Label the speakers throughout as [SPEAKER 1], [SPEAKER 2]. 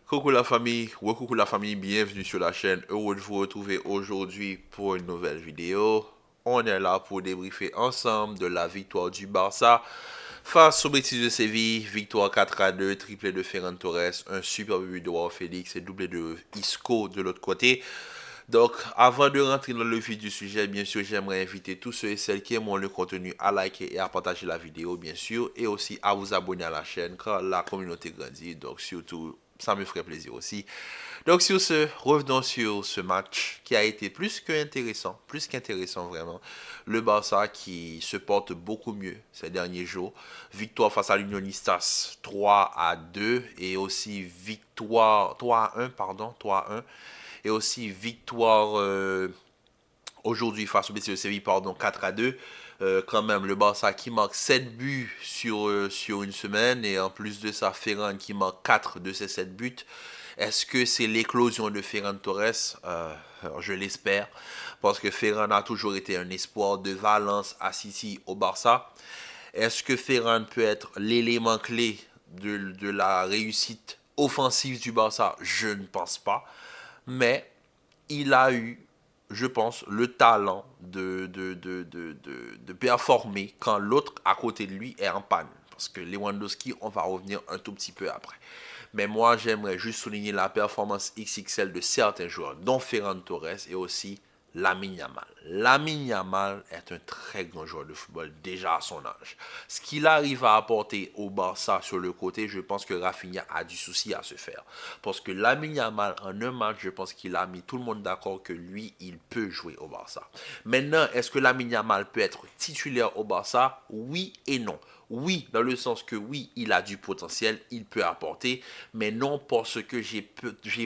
[SPEAKER 1] Coucou la famille, bienvenue sur la chaîne. Heureux de vous retrouver aujourd'hui pour une nouvelle vidéo. On est là pour débriefer ensemble de la victoire du Barça face au Betis de Séville. Victoire 4-2, triplé de Ferran Torres, un superbe but de Joao Félix et doublé de Isco de l'autre côté. Donc, avant de rentrer dans le vif du sujet, bien sûr, j'aimerais inviter tous ceux et celles qui aiment le contenu à liker et à partager la vidéo, bien sûr, et aussi à vous abonner à la chaîne car la communauté grandit. Donc, surtout, ça me ferait plaisir aussi. Donc, sur ce, revenons sur ce match qui a été plus qu'intéressant vraiment. Le Barça qui se porte beaucoup mieux ces derniers jours. Victoire face à l'Unionistas 3-2 et aussi victoire 3-1, pardon, 3-1 et aussi victoire aujourd'hui face au Betis de Séville, pardon, 4-2. Quand même, le Barça qui marque 7 buts sur une semaine et en plus de ça, Ferran qui marque 4 de ces 7 buts. Est-ce que c'est l'éclosion de Ferran Torres? Je l'espère, parce que Ferran a toujours été un espoir de Valence à City au Barça. Est-ce que Ferran peut être l'élément clé de la réussite offensive du Barça? Je ne pense pas. Mais il a eu, je pense, le talent de performer quand l'autre à côté de lui est en panne. Parce que Lewandowski, on va revenir un tout petit peu après. Mais moi, j'aimerais juste souligner la performance XXL de certains joueurs, dont Ferran Torres et aussi Lamine Yamal. Lamine Yamal est un très grand joueur de football déjà à son âge. Ce qu'il arrive à apporter au Barça sur le côté, je pense que Rafinha a du souci à se faire. Parce que Lamine Yamal, en un match, je pense qu'il a mis tout le monde d'accord que lui, il peut jouer au Barça. Maintenant, est-ce que Lamine Yamal peut être titulaire au Barça? Oui et non. Oui, dans le sens que oui, il a du potentiel, il peut apporter, mais non parce que j'ai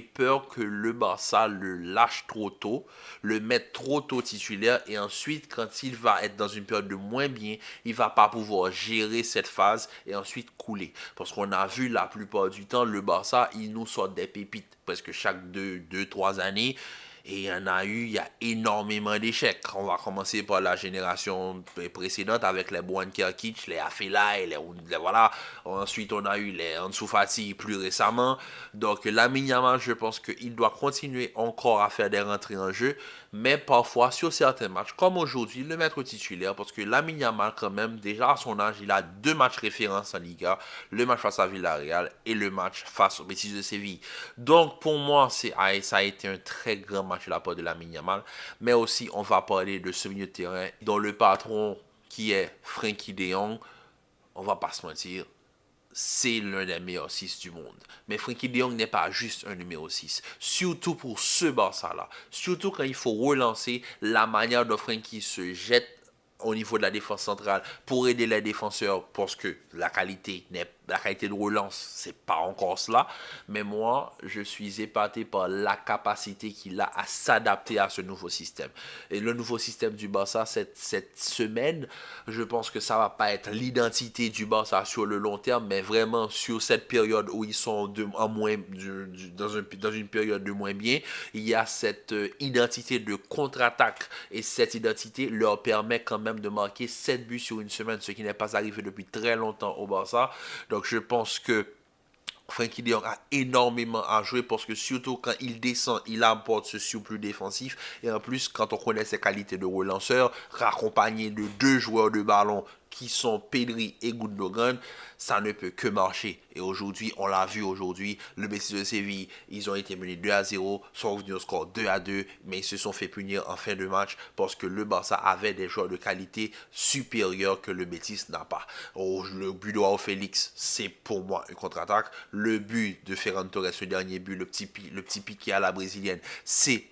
[SPEAKER 1] peur que le Barça le lâche trop tôt, le mette trop tôt titulaire, et ensuite, quand il va être dans une période de moins bien, il va pas pouvoir gérer cette phase et ensuite couler. Parce qu'on a vu la plupart du temps, le Barça, il nous sort des pépites presque chaque 2, 3 années. Et il y en a eu, il y a énormément d'échecs. On va commencer par la génération précédente avec les Bojan Kirkic, les Afellay, voilà. Ensuite, on a eu les Ansu Fati plus récemment. Donc, Lamine Yamal, je pense qu'il doit continuer encore à faire des rentrées en jeu, mais parfois, sur certains matchs, comme aujourd'hui, le mettre titulaire, parce que Lamine Yamal, quand même, déjà à son âge, il a 2 matchs références en Liga, le match face à Villarreal et le match face au Betis de Séville. Donc, pour moi, ça a été un très grand match de la part de Lamine Yamal, mais aussi, on va parler de ce milieu de terrain dont le patron, qui est Frenkie de Jong, on va pas se mentir, c'est l'un des meilleurs 6 du monde. Mais Frenkie de Jong n'est pas juste un numéro 6. Surtout pour ce Barça-là. Surtout quand il faut relancer la manière dont Frenkie se jette au niveau de la défense centrale pour aider les défenseurs parce que la qualité de relance, c'est pas encore cela. Mais moi, je suis épaté par la capacité qu'il a à s'adapter à ce nouveau système. Et le nouveau système du Barça, cette semaine, je pense que ça va pas être l'identité du Barça sur le long terme, mais vraiment sur cette période où ils sont dans une période de moins bien, il y a cette identité de contre-attaque et cette identité leur permet quand même de marquer 7 buts sur une semaine, ce qui n'est pas arrivé depuis très longtemps au Barça. Donc je pense que Frenkie de Jong a énormément à jouer parce que surtout quand il descend, il apporte ce surplus défensif. Et en plus, quand on connaît ses qualités de relanceur, raccompagné de 2 joueurs de ballon qui sont Pedri et Gundogan, ça ne peut que marcher. Et aujourd'hui, on l'a vu aujourd'hui, le Betis de Séville, ils ont été menés 2-0, sont revenus au score 2-2, mais ils se sont fait punir en fin de match parce que le Barça avait des joueurs de qualité supérieure que le Betis n'a pas. Le but de Joao Félix, c'est pour moi une contre-attaque. Le but de Ferran Torres, ce dernier but, le petit piqué à la brésilienne, c'est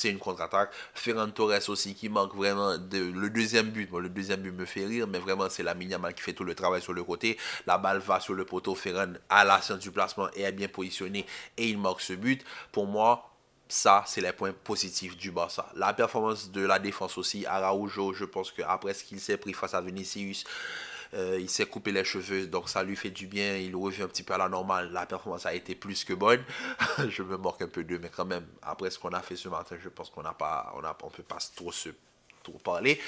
[SPEAKER 1] une contre-attaque. Ferran Torres aussi qui manque vraiment le deuxième but. Bon, le deuxième but me fait rire, mais vraiment c'est la Yamal qui fait tout le travail sur le côté. La balle va sur le poteau. Ferran à la science du placement et est bien positionné et il marque ce but. Pour moi, ça, c'est les points positifs du Barça. La performance de la défense aussi. Araujo, je pense qu'après ce qu'il s'est pris face à Vinicius, il s'est coupé les cheveux, donc ça lui fait du bien. Il revient un petit peu à la normale. La performance a été plus que bonne. Je me moque un peu d'eux, mais quand même, après ce qu'on a fait ce matin, je pense qu'on n'a pas, on peut pas trop parler.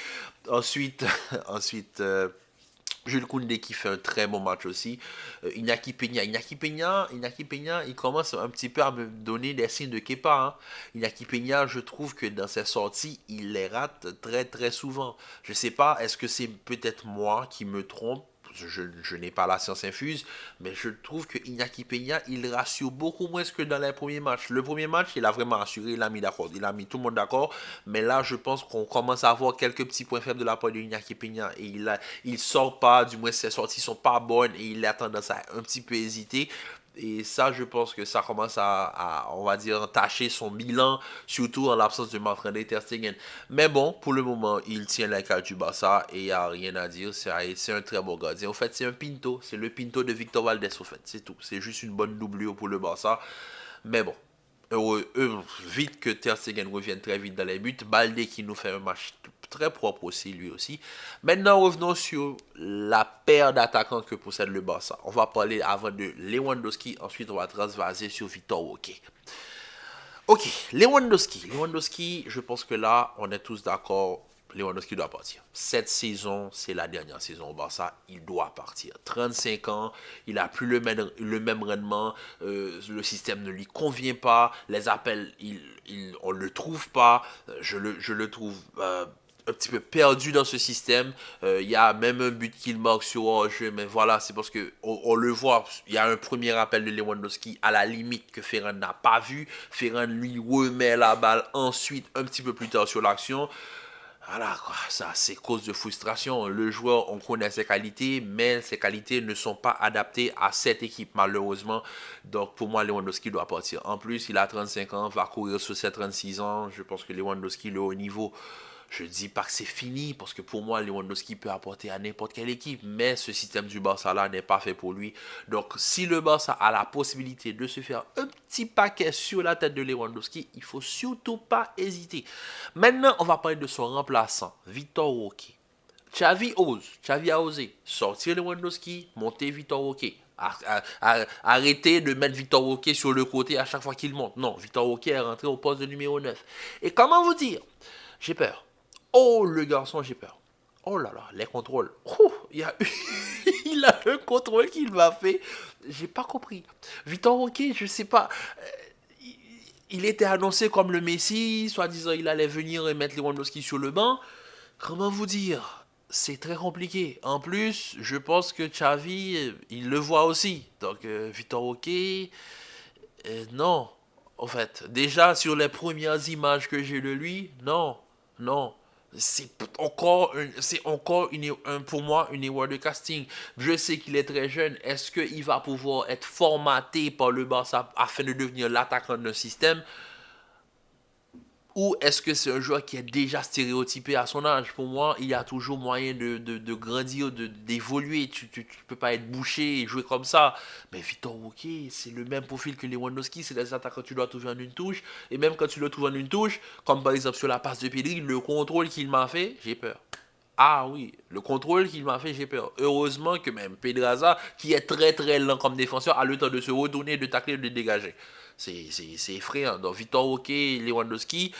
[SPEAKER 1] Ensuite, Jules Koundé qui fait un très bon match aussi. Iñaki Peña, il commence un petit peu à me donner des signes de Kepa. Hein. Iñaki Peña, je trouve que dans ses sorties, il les rate très très souvent. Je sais pas, est-ce que c'est peut-être moi qui me trompe? Je n'ai pas la science infuse, mais je trouve que Iñaki Peña, il rassure beaucoup moins que dans les premiers matchs. Le premier match, il a vraiment rassuré, il a mis d'accord, il a mis tout le monde d'accord, mais là, je pense qu'on commence à avoir quelques petits points faibles de la part de Iñaki Peña, et il sort pas, du moins ses sorties sont pas bonnes, et il a tendance à un petit peu hésiter. Et ça, je pense que ça commence on va dire, entacher son bilan, surtout en l'absence de Marc-André Ter Stegen. Mais bon, pour le moment, il tient la carte du Barça et il n'y a rien à dire. C'est un très bon gardien. En fait, c'est un Pinto. C'est le Pinto de Victor Valdés, au fait. C'est tout. C'est juste une bonne doublure pour le Barça. Mais bon, vite que Ter Stegen revienne très vite dans les buts. Balde qui nous fait un match très propre aussi, lui aussi. Maintenant, revenons sur la paire d'attaquants que possède le Barça. On va parler avant de Lewandowski, ensuite on va transvaser sur Victor Roque. Ok, Lewandowski, je pense que là, on est tous d'accord, Lewandowski doit partir. Cette saison, c'est la dernière saison au Barça, il doit partir. 35 ans, il n'a plus le même rendement, le système ne lui convient pas, les appels, on ne le trouve pas, je le trouve un petit peu perdu dans ce système. Il y a même un but qu'il marque sur hors-jeu, mais voilà, c'est parce que on le voit. Il y a un premier appel de Lewandowski à la limite que Ferran n'a pas vu. Ferran lui remet la balle ensuite, un petit peu plus tard sur l'action. Voilà, quoi, ça c'est cause de frustration. Le joueur, on connaît ses qualités, mais ses qualités ne sont pas adaptées à cette équipe, malheureusement. Donc pour moi, Lewandowski doit partir. En plus, il a 35 ans, va courir sur ses 36 ans. Je pense que Lewandowski, le haut niveau, je ne dis pas que c'est fini, parce que pour moi, Lewandowski peut apporter à n'importe quelle équipe, mais ce système du Barça là n'est pas fait pour lui. Donc, si le Barça a la possibilité de se faire un petit paquet sur la tête de Lewandowski, il ne faut surtout pas hésiter. Maintenant, on va parler de son remplaçant, Victor Roque. Xavi a osé sortir Lewandowski, monter Victor Roque. Arrêter de mettre Victor Roque sur le côté à chaque fois qu'il monte. Non, Victor Roque est rentré au poste de numéro 9. Et comment vous dire? J'ai peur. Oh, le garçon, j'ai peur. Oh là là, les contrôles. Oh, il a un contrôle qu'il m'a fait. J'ai pas compris. Victor Roque, je sais pas. Il était annoncé comme le Messi, soi-disant il allait venir et mettre Lewandowski sur le banc. Comment vous dire? C'est très compliqué. En plus, je pense que Xavi, il le voit aussi. Donc, Victor Roque, non. En fait, déjà sur les premières images que j'ai de lui, non, non. C'est encore pour moi une erreur de casting. Je sais qu'il est très jeune. Est-ce qu'il va pouvoir être formaté par le Barça afin de devenir l'attaquant d'un système? Ou est-ce que c'est un joueur qui est déjà stéréotypé à son âge? Pour moi, il y a toujours moyen de grandir, d'évoluer. Tu peux pas être bouché et jouer comme ça. Mais Victor Roque, c'est le même profil que Lewandowski. C'est des attaques que tu dois trouver en une touche. Et même quand tu le trouves en une touche, comme par exemple sur la passe de Pedri, le contrôle qu'il m'a fait, j'ai peur. Ah oui, le contrôle qu'il m'a fait, j'ai peur. Heureusement que même Pedraza, qui est très très lent comme défenseur, a le temps de se retourner, de tacler, de dégager. C'est effrayant. Donc Victor Roque, Lewandowski,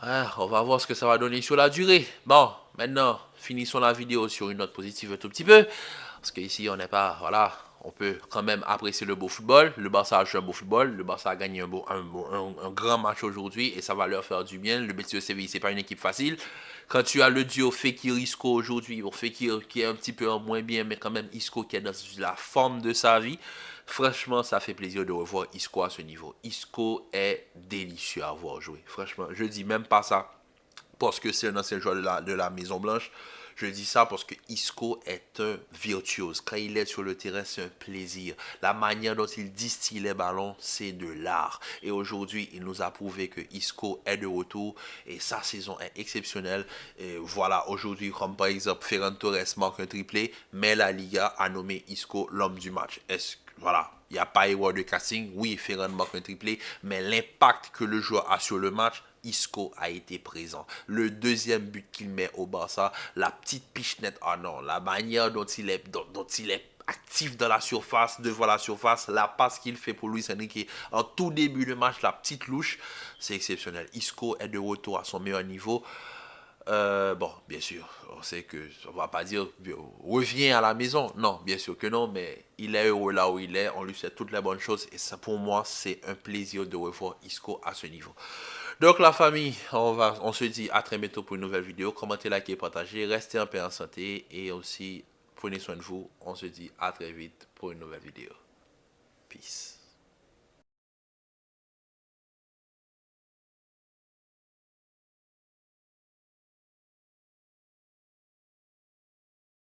[SPEAKER 1] on va voir ce que ça va donner sur la durée. Bon, maintenant, finissons la vidéo sur une note positive un tout petit peu. Parce qu'ici, on n'est pas, voilà, on peut quand même apprécier le beau football. Le Barça a joué un beau football. Le Barça a gagné un grand match aujourd'hui et ça va leur faire du bien. Le Betis de Séville, c'est pas une équipe facile. Quand tu as le duo Fekir-Isco aujourd'hui, Fekir qui est un petit peu en moins bien, mais quand même Isco qui est dans la forme de sa vie, franchement, ça fait plaisir de revoir Isco à ce niveau. Isco est délicieux à voir jouer. Franchement, je dis même pas ça parce que c'est un ancien joueur de la Maison Blanche. Je dis ça parce que Isco est un virtuose. Quand il est sur le terrain, c'est un plaisir. La manière dont il distille les ballons, c'est de l'art. Et aujourd'hui, il nous a prouvé que Isco est de retour et sa saison est exceptionnelle. Et voilà, aujourd'hui, comme par exemple, Ferran Torres marque un triplé, mais la Liga a nommé Isco l'homme du match. Voilà, il n'y a pas erreur de casting. Oui, Ferran marque un triplé, mais l'impact que le joueur a sur le match, Isco a été présent. Le deuxième but qu'il met au Barça, la petite pichenette, ah non, la manière dont il est actif dans la surface, devant la surface, la passe qu'il fait pour Luis Enrique en tout début de match, la petite louche, c'est exceptionnel. Isco est de retour à son meilleur niveau. Bon, bien sûr, on sait que on va pas dire reviens à la maison. Non, bien sûr que non, mais il est heureux là où il est. On lui souhaite toutes les bonnes choses et ça pour moi c'est un plaisir de revoir Isco à ce niveau. Donc la famille, on se dit à très bientôt pour une nouvelle vidéo. Commentez, likez, partagez, restez en paix, en santé et aussi prenez soin de vous. On se dit à très vite pour une nouvelle vidéo. Peace.